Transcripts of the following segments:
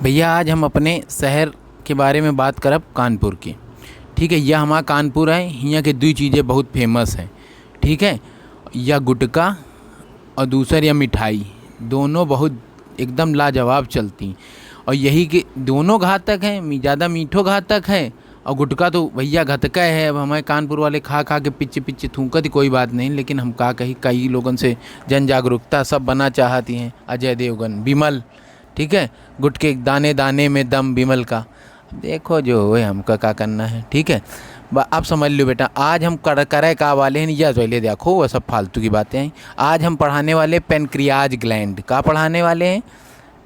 भैया आज हम अपने शहर के बारे में बात करब कानपुर की। ठीक है, यह हमारा कानपुर है। यहाँ के दो चीज़ें बहुत फेमस हैं। ठीक है, या गुटका और दूसर या मिठाई, दोनों बहुत एकदम लाजवाब चलती। और यही के दोनों घातक हैं, ज़्यादा मीठो घातक है और गुटका तो भैया घतका है। अब हमारे कानपुर वाले खा खा के पिच्चे पिच्चे थूकत ही कोई बात नहीं, लेकिन हम कई लोगों से जन जागरूकता सब बना चाहती हैं। अजय देवगन, विमल, ठीक है, गुटके दाने दाने में दम विमल का। देखो जो है हमका क्या करना है। ठीक है, आप समझ लो बेटा, आज हम करे का वाले हैं, या पहले देखो वह सब फालतू की बातें हैं। आज हम पढ़ाने वाले पेनक्रियाज ग्लैंड का पढ़ाने वाले हैं।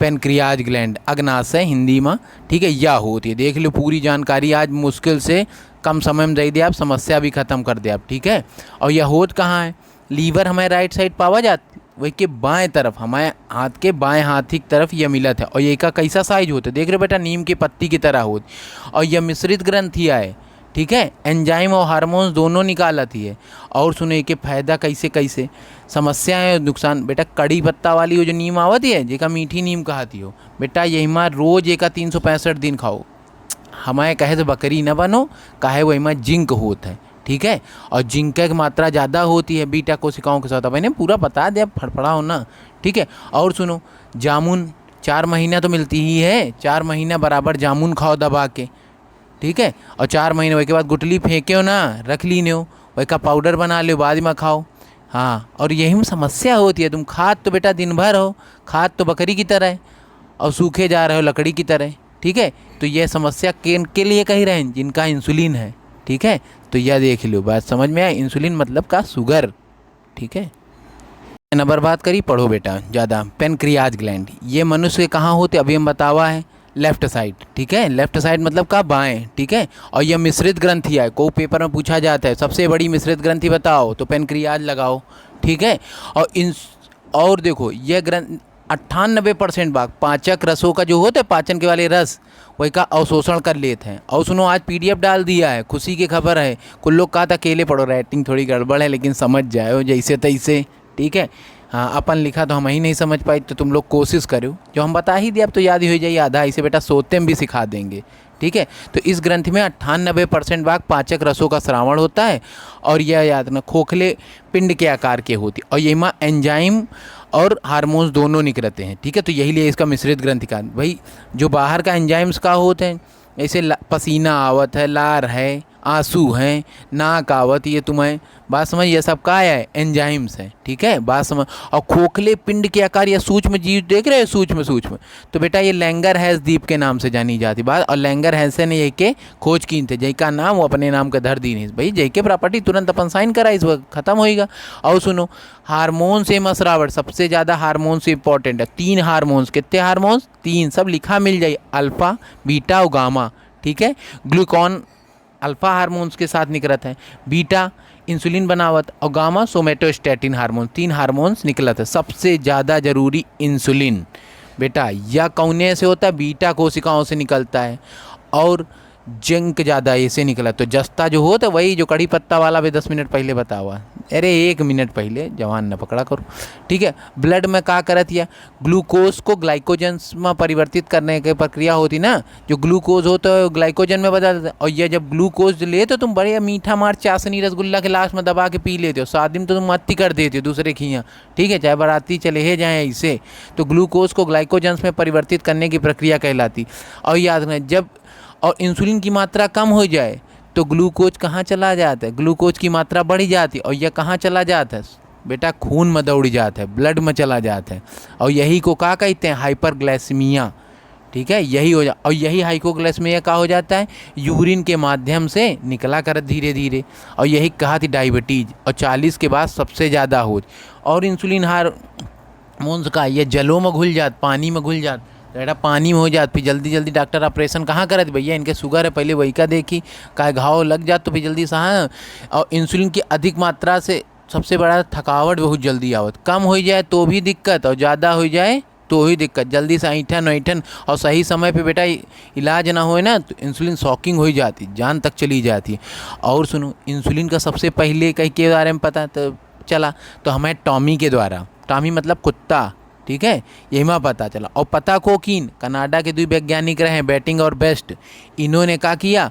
पेनक्रियाज ग्लैंड अग्नाशय हिंदी में, ठीक है, या होती है। देख लो पूरी जानकारी आज मुश्किल से कम समय में दे दे आप, समस्या भी ख़त्म कर दे आप। ठीक है, और यह होत कहाँ है? लीवर हमारे राइट साइड पावा जाती, वही के बाएं तरफ, हमारे हाथ के बाएं हाथ की तरफ यह मिलत है। और ये का कैसा साइज होता है देख रहे बेटा, नीम के पत्ती की तरह होती। और यह मिश्रित ग्रंथिया है। ठीक है, एंजाइम और हार्मोन्स दोनों निकालती है। और सुने के फ़ायदा कैसे कैसे, समस्याएं और नुकसान। बेटा कड़ी पत्ता वाली हो जो नीम आवती है, जेका मीठी नीम कहती हो, बेटा यही में रोज़ एक 365 दिन खाओ। हमारे कहे से बकरी न बनो, काहे वही में जिंक होता है। ठीक है, और जिंक की मात्रा ज़्यादा होती है बीटा कोशिकाओं के साथ। अब मैंने पूरा बता दिया, फड़फड़ा हो ना। ठीक है, और सुनो, जामुन 4 महीना तो मिलती ही है, 4 महीना बराबर जामुन खाओ दबा के। ठीक है, और 4 महीने वही के बाद गुटली फेंके हो ना, रख ली नो, वही का पाउडर बना लो, बाद में खाओ। हाँ, और यही में समस्या होती है, तुम खाद तो बेटा दिन भर हो, खाद तो बकरी की तरह है और सूखे जा रहे हो लकड़ी की तरह। ठीक है, तो यह समस्या के लिए कही रहे हैं, जिनका इंसुलिन है। ठीक है, तो यह देख लो, बात समझ में आया। इंसुलिन मतलब का शुगर। ठीक है, नंबर बात करी, पढ़ो बेटा ज़्यादा। पेनक्रियाज ग्लैंड ये मनुष्य के कहाँ होते अभी हम बतावा है, लेफ्ट साइड। ठीक है, लेफ्ट साइड मतलब का बाएं। ठीक है, और यह मिश्रित ग्रंथि है, को पेपर में पूछा जाता है सबसे बड़ी मिश्रित ग्रंथि बताओ, तो पेनक्रियाज लगाओ। ठीक है, और देखो यह ग्रंथ 98% भाग पाचक रसों का जो होता है, पाचन के वाले रस, वही का अवशोषण कर लेते हैं। और सुनो, आज PDF डाल दिया है, खुशी की खबर है। कुछ लोग कहा था अकेले पढ़ो, राइटिंग थोड़ी गड़बड़ है, लेकिन समझ जाओ जैसे तैसे। ठीक है, हाँ, अपन लिखा तो हम ही नहीं समझ पाई, तो तुम लोग कोशिश करो, जो हम बता ही दिया अब तो याद ही हो जाइए आधा। इसे बेटा सोते में भी सिखा देंगे। ठीक है, तो इस ग्रंथि में 98% भाग पाचक रसों का श्रावण होता है। और यह याद रखना, खोखले पिंड के आकार के होती, और यही में एंजाइम और हार्मोन्स दोनों निकलते हैं। ठीक है, तो यही लिए इसका मिश्रित ग्रंथिका। भाई जो बाहर का एंजाइम्स का होते हैं, जैसे पसीना आवत है, लार है, आंसू हैं, नाक आवत, ये तुम्हें बात समझ, ये सब का है? एंजाइम्स हैं। ठीक है, बात समझ। और खोखले पिंड के आकार या सूक्ष्म जीव देख रहे हो, सूक्ष्म, तो बेटा ये लैंगरहैंस द्वीप के नाम से जानी जाती बात। और लैंगरहैंस ने यही के खोज की थे, जय का नाम वो अपने नाम का धर दी नहीं भाई, जय के प्रॉपर्टी तुरंत अपन साइन करा, इस वक्त खत्म होएगा। और सुनो, हार्मोन से मसरावट सबसे ज़्यादा हार्मोन से इंपॉर्टेंट है। 3 हार्मोन्स, कितने हार्मोन्स? 3, सब लिखा मिल जाए, अल्फा, बीटा और गामा। ठीक है, ग्लूकॉन अल्फा हार्मोन्स के साथ निकलत है, बीटा इंसुलिन बनावत, और गामा सोमेटोस्टैटिन हार्मोन। 3 हार्मोन्स निकलत है। सबसे ज़्यादा जरूरी इंसुलिन बेटा यह कौने से होता है? बीटा कोशिकाओं से निकलता है। और जिंक ज़्यादा ऐसे निकला, तो जस्ता जो होता है वही जो कड़ी पत्ता वाला भी 10 मिनट पहले बता हुआ। अरे 1 मिनट पहले, जवान न पकड़ा करो। ठीक है, ब्लड में क्या करत या ग्लूकोज को ग्लाइकोजन्स में परिवर्तित करने की प्रक्रिया होती ना, जो ग्लूकोज होता है ग्लाइकोजन में बदल देता है। और ये जब ग्लूकोज लेते हो तुम, बड़े मीठा मार चाशनी रसगुल्ला के लास्ट में दबा के पी लेते हो, 7 दिन तो तुम मत्ती कर देते हो दूसरे खियाँ। ठीक है, चाहे बाराती चले ही जाएँ ऐसे, तो ग्लूकोज को ग्लाइकोजन्स में परिवर्तित करने की प्रक्रिया कहलाती। और याद रखना, जब और इंसुलिन की मात्रा कम हो जाए तो ग्लूकोज कहाँ चला जाता है? ग्लूकोज की मात्रा बढ़ जाती है, और यह कहाँ चला जाता है बेटा? खून में दौड़ जाता है, ब्लड में चला जाता है। और यही को क्या कहते हैं? हाइपरग्लाइसीमिया। ठीक है, यही हो जा, और यही हाइपोग्लाइसीमिया का हो जाता है, यूरिन के माध्यम से निकला कर धीरे धीरे। और यही कहा थी डायबिटीज़, और 40 के बाद सबसे ज़्यादा हो। और इंसुलिन हार्मोन्स का यह जलों में घुल जात, पानी में घुल जात, बेटा पानी में हो जात, फिर जल्दी जल्दी डॉक्टर ऑपरेशन कहाँ करत? भैया इनके शुगर है, पहले वही का देखी, का घाव लग जात तो फिर जल्दी से। हाँ, और इंसुलिन की अधिक मात्रा से सबसे बड़ा थकावट बहुत जल्दी आवत, कम हो जाए तो भी दिक्कत, और ज़्यादा हो जाए तो ही दिक्कत। जल्दी से ऐठन और सही समय पे बेटा इलाज ना होए ना, तो इंसुलिन शॉकिंग हो जाती, जान तक चली जाती है। और सुनो, इंसुलिन का सबसे पहले कहीं के बारे में पता तो चला, तो हमें टॉमी के द्वारा, टॉमी मतलब कुत्ता, ठीक है, यही में पता चला। और पता कोकीन कनाडा के 2 वैज्ञानिक रहे बेटिंग और बेस्ट, इन्होंने क्या किया,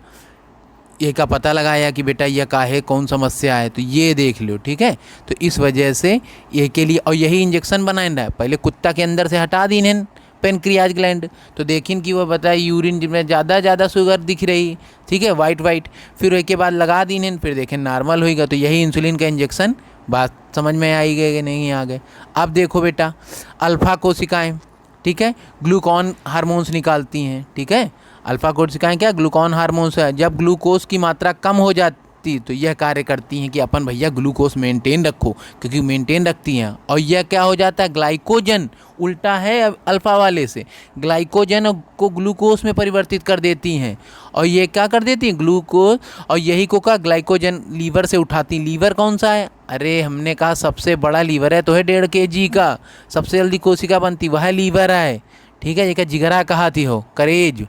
ये का पता लगाया कि बेटा यह का है, कौन समस्या है, तो ये देख लो। ठीक है, तो इस वजह से ये के लिए, और यही इंजेक्शन बनाए रहा है। पहले कुत्ता के अंदर से हटा दी इन्हें पेनक्रियाज ग्लैंड, तो देखिन कि वो बताए यूरिन में ज़्यादा शुगर दिख रही, ठीक है, वाइट, फिर एक के बाद लगा दी इन्हें, फिर देखें नॉर्मल होएगा। तो यही इंसुलिन का इंजेक्शन। बात समझ में आई गई कि नहीं आ गए? अब देखो बेटा, अल्फा कोशिकाएं, ठीक है, ग्लूकॉन हार्मोन्स निकालती हैं। ठीक है, अल्फा कोशिकाएं क्या, ग्लूकॉन हार्मोन्स है। जब ग्लूकोज की मात्रा कम हो जाती तो यह कार्य करती हैं कि अपन भैया ग्लूकोज मेंटेन रखो, क्योंकि मेंटेन रखती हैं। और यह क्या हो जाता है, ग्लाइकोजन, उल्टा है अल्फा वाले से, ग्लाइकोजन को ग्लूकोज में परिवर्तित कर देती हैं। और ये क्या कर देती हैं, ग्लूकोज, और यही को का ग्लाइकोजन लीवर से उठाती। लीवर कौन सा है, अरे हमने कहा सबसे बड़ा लीवर है, तो है 1.5 kg का, सबसे जल्दी कोशिका बनती वह लीवर है। ठीक है, ये क्या जिगरा कहा थी हो, करेज।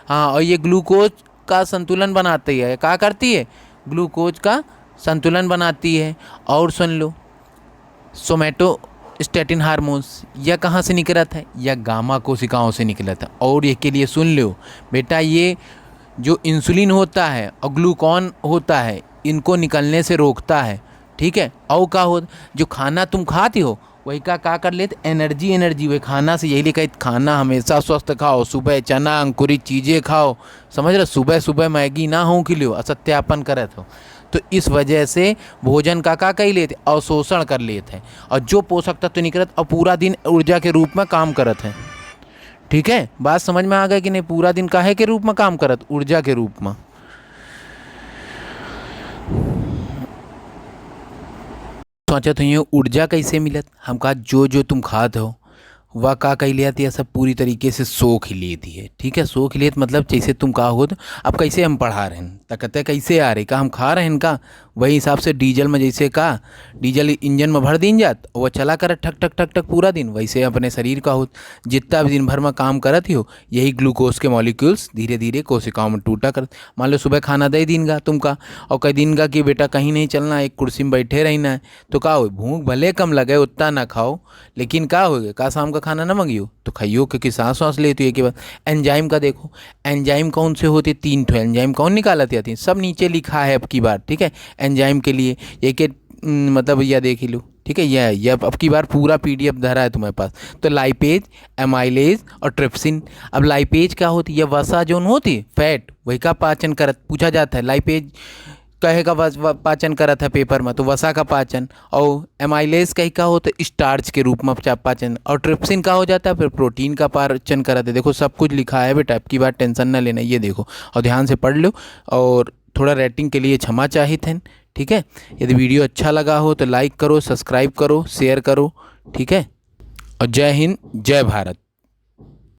हाँ, और ये ग्लूकोज का संतुलन बनाती है, क्या करती है, ग्लूकोज का संतुलन बनाती है। और सुन लो, सोमेटोस्टेटिन हार्मोन्स, यह कहाँ से निकलत है, यह गामा कोशिकाओं से निकलत है। और ये के लिए सुन लो बेटा, ये जो इंसुलिन होता है और ग्लूकॉन होता है, इनको निकलने से रोकता है। ठीक है, और क्या हो, जो खाना तुम खाती हो वही का कर लेते, एनर्जी वही खाना से। यही लिखा है, खाना हमेशा स्वस्थ खाओ, सुबह चना अंकुरित चीज़ें खाओ, समझ रहे, सुबह मैगी ना हो कि लो, असत्यापन करत हो। तो इस वजह से भोजन का कही लेते, अवशोषण कर लेते हैं, और जो पोषक तत्व निकलत और पूरा दिन ऊर्जा के रूप में काम करत है। ठीक है, बात समझ में आ गई कि नहीं? पूरा दिन काहे के रूप में काम करत, ऊर्जा के रूप में। सोचत हुई ऊर्जा कैसे मिलत, हम कहा जो तुम खाते हो वह का कही लेती है, सब पूरी तरीके से सोख लेती है। ठीक है, सोख लेत मतलब जैसे तुम कहा हो, अब कैसे हम पढ़ा रहे हैं, तकते कैसे आ रहे, का हम खा रहे हैं का, वही हिसाब से डीजल में जैसे का डीजल इंजन में भर दिन जात और वह चला कर ठक ठक ठक ठक पूरा दिन, वैसे अपने शरीर का हो, जितना भी दिन भर में काम करत ही हो, यही ग्लूकोज के मॉलिक्यूल्स धीरे धीरे कोशिकाओं में टूटा कर। मान लो सुबह खाना दे दिन का तुम का, और कई दिन का कि बेटा कहीं नहीं चलना, एक कुर्सी में बैठे रहना है, तो का हो, भूख भले कम लगे उतना ना खाओ, लेकिन का हो गया, का शाम का खाना ना मंगियो तो खाइयो, क्योंकि सांस लेती है। के बाद एंजाइम का देखो, एंजाइम कौन से होते, 3 ठो एंजाइम कौन निकालती आती है, सब नीचे लिखा है अब की बार। ठीक है, एंजाइम के लिए एक मतलब यह देख ही लो। ठीक है, यह अब की बार पूरा PDF धरा है तुम्हारे पास। तो लाइपेज, एमाइलेज और ट्रिप्सिन। अब लाइपेज क्या होती है, यह वसा जोन होती है, फैट, वही का पाचन करत पूछा जाता है। लाइपेज कहे का पाचन करत है पेपर में, तो वसा का पाचन। और एमाइलेज कहीं का होता है, स्टार्च के रूप में पाचन। और ट्रिप्सिन का हो जाता है फिर प्रोटीन का पाचन करत है। देखो सब कुछ लिखा है बेटा, अब की बार टेंशन ना लेना, ये देखो और ध्यान से पढ़ लो। और थोड़ा रेटिंग के लिए क्षमा चाहिए थे। ठीक है, यदि वीडियो अच्छा लगा हो तो लाइक करो, सब्सक्राइब करो, शेयर करो। ठीक है, और जय हिंद, जय भारत।